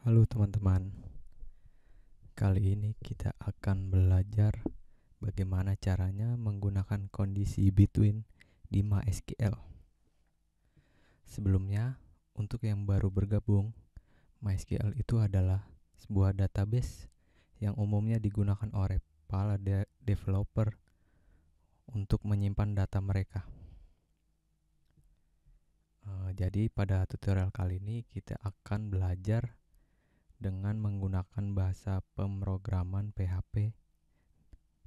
Halo teman-teman, kali ini kita akan belajar bagaimana caranya menggunakan kondisi between di MySQL. Sebelumnya, untuk yang baru bergabung, MySQL itu adalah sebuah database yang umumnya digunakan oleh para developer untuk menyimpan data mereka. Jadi pada tutorial kali ini kita akan belajar dengan menggunakan bahasa pemrograman PHP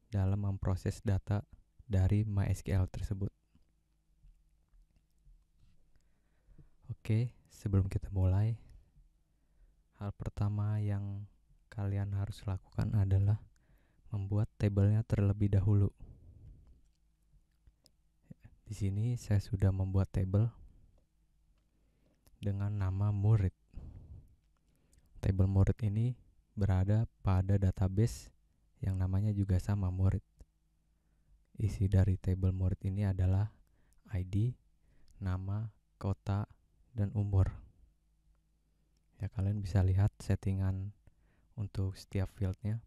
dalam memproses data dari MySQL tersebut. Oke, sebelum kita mulai, hal pertama yang kalian harus lakukan adalah membuat tabelnya terlebih dahulu. Di sini saya sudah membuat tabel dengan nama murid. Tabel murid ini berada pada database yang namanya juga sama, murid. Isi dari tabel murid ini adalah ID, nama, kota, dan umur. Ya, kalian bisa lihat settingan untuk setiap fieldnya.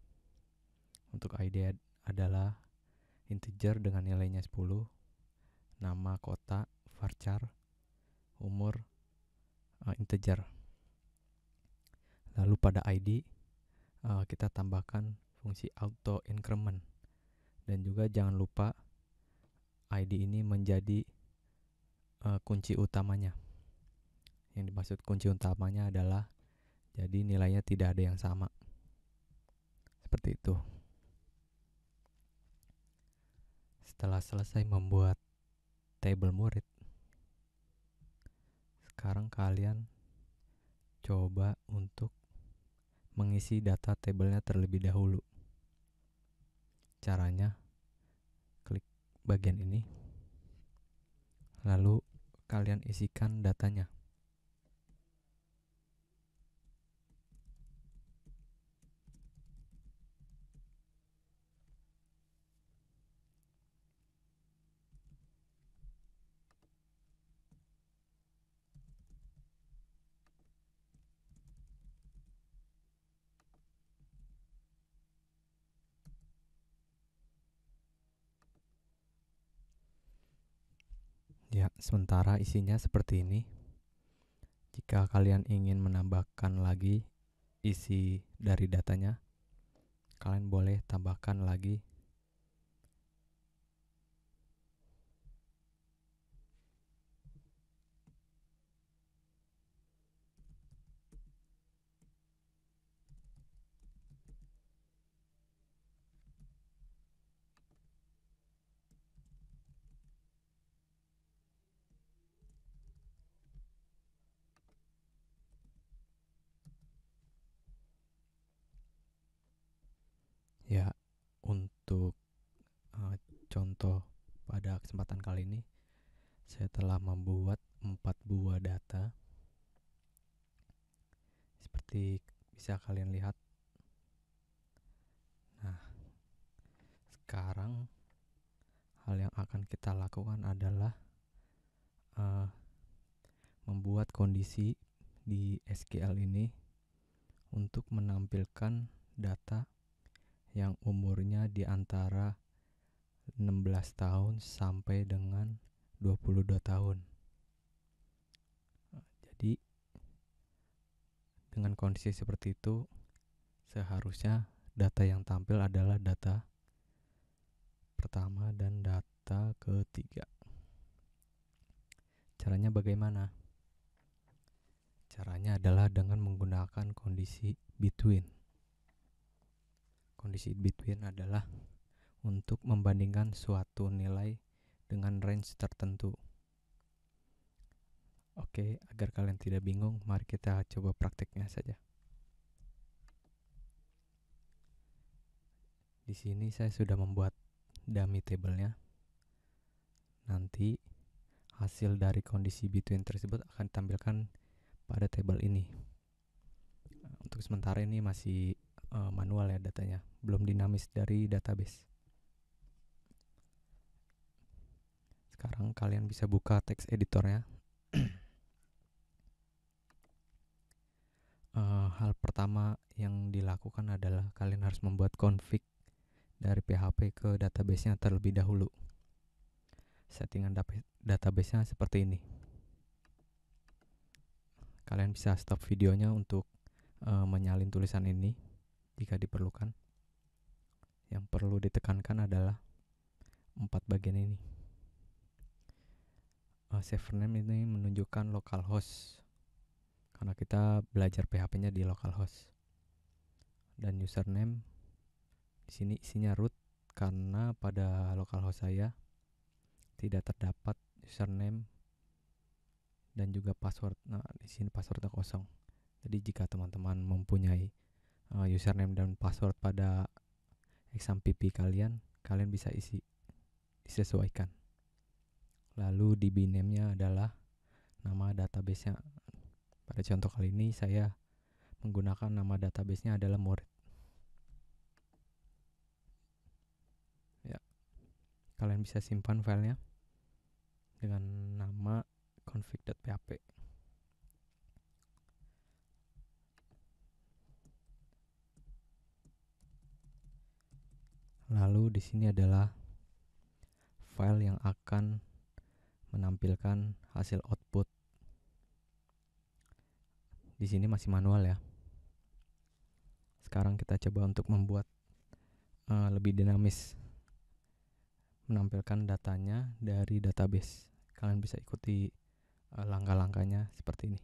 Untuk ID adalah integer dengan nilainya 10, nama, kota, varchar, umur, integer. Lalu pada ID kita tambahkan fungsi auto increment, dan juga jangan lupa ID ini menjadi kunci utamanya. Yang dimaksud kunci utamanya adalah jadi nilainya tidak ada yang sama, seperti itu. Setelah selesai membuat tabel murid, sekarang kalian coba untuk mengisi data tabelnya terlebih dahulu. Caranya, klik bagian ini, lalu kalian isikan datanya. Ya, sementara isinya seperti ini. Jika kalian ingin menambahkan lagi isi dari datanya, kalian boleh tambahkan lagi. Ya, untuk contoh pada kesempatan kali ini, saya telah membuat 4 buah data. Seperti bisa kalian lihat. Nah, sekarang hal yang akan kita lakukan adalah membuat kondisi di SQL ini untuk menampilkan data yang umurnya di antara 16 tahun sampai dengan 22 tahun. Jadi dengan kondisi seperti itu, seharusnya data yang tampil adalah data pertama dan data ketiga. Caranya bagaimana? Caranya adalah dengan menggunakan kondisi between. Kondisi between adalah untuk membandingkan suatu nilai dengan range tertentu. Oke, agar kalian tidak bingung, mari kita coba prakteknya saja. Di sini saya sudah membuat dummy tabelnya. Nanti hasil dari kondisi between tersebut akan ditampilkan pada tabel ini. Untuk sementara ini masih manual ya datanya, belum dinamis dari database. Sekarang kalian bisa buka text editornya. Hal pertama yang dilakukan adalah kalian harus membuat config dari PHP ke database-nya terlebih dahulu. Settingan database-nya seperti ini. Kalian bisa stop videonya untuk menyalin tulisan ini jika diperlukan. Yang perlu ditekankan adalah 4 bagian ini. Server name ini menunjukkan localhost karena kita belajar PHP-nya di localhost. Dan username di sini isinya root karena pada localhost saya tidak terdapat username dan juga password. Nah, di sini passwordnya kosong. Jadi jika teman-teman mempunyai username dan password pada XAMPP kalian bisa disesuaikan. Lalu DB name-nya adalah nama database-nya. Pada contoh kali ini saya menggunakan nama database-nya adalah murid. Ya. Kalian bisa simpan filenya dengan nama config.php. Lalu di sini adalah file yang akan menampilkan hasil output. Di sini masih manual ya. Sekarang kita coba untuk membuat lebih dinamis, menampilkan datanya dari database. Kalian bisa ikuti langkah-langkahnya seperti ini.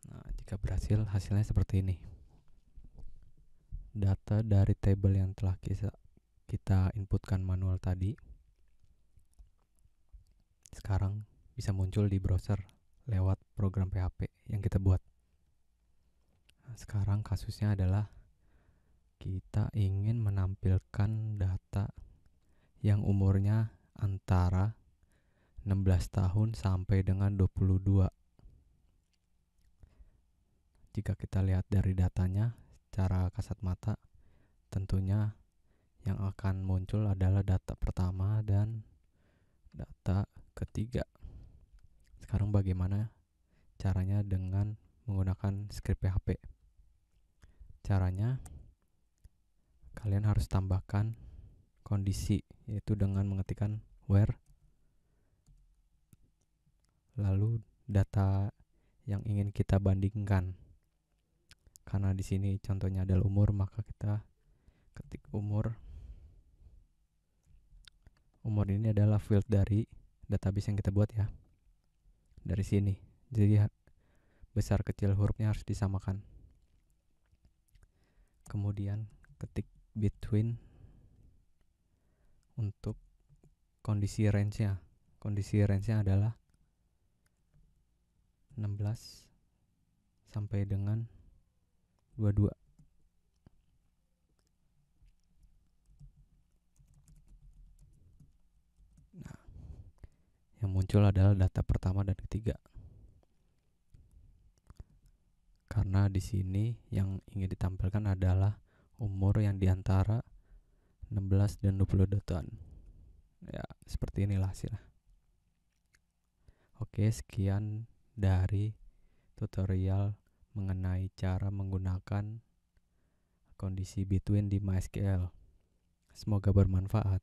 Nah, jika berhasil, hasilnya seperti ini. Data dari tabel yang telah kita inputkan manual tadi sekarang bisa muncul di browser lewat program PHP yang kita buat. Nah, sekarang kasusnya adalah kita ingin menampilkan data yang umurnya antara 16 tahun sampai dengan 22. Jika kita lihat dari datanya secara kasat mata, tentunya yang akan muncul adalah data pertama dan data ketiga. Sekarang bagaimana caranya dengan menggunakan script PHP? Caranya, kalian harus tambahkan kondisi, yaitu dengan mengetikkan where lalu data yang ingin kita bandingkan. Karena di sini contohnya adalah umur, maka kita ketik umur. Umur ini adalah field dari database yang kita buat ya. Dari sini. Jadi besar kecil hurufnya harus disamakan. Kemudian ketik between untuk kondisi range-nya. Kondisi range-nya adalah 16 sampai dengan 22. Nah, yang muncul adalah data pertama dan ketiga. Karena di sini yang ingin ditampilkan adalah umur yang diantara 16 dan 22 tahun. Ya, seperti inilah hasilnya. Oke, sekian dari tutorial mengenai cara menggunakan kondisi between di MySQL. Semoga bermanfaat.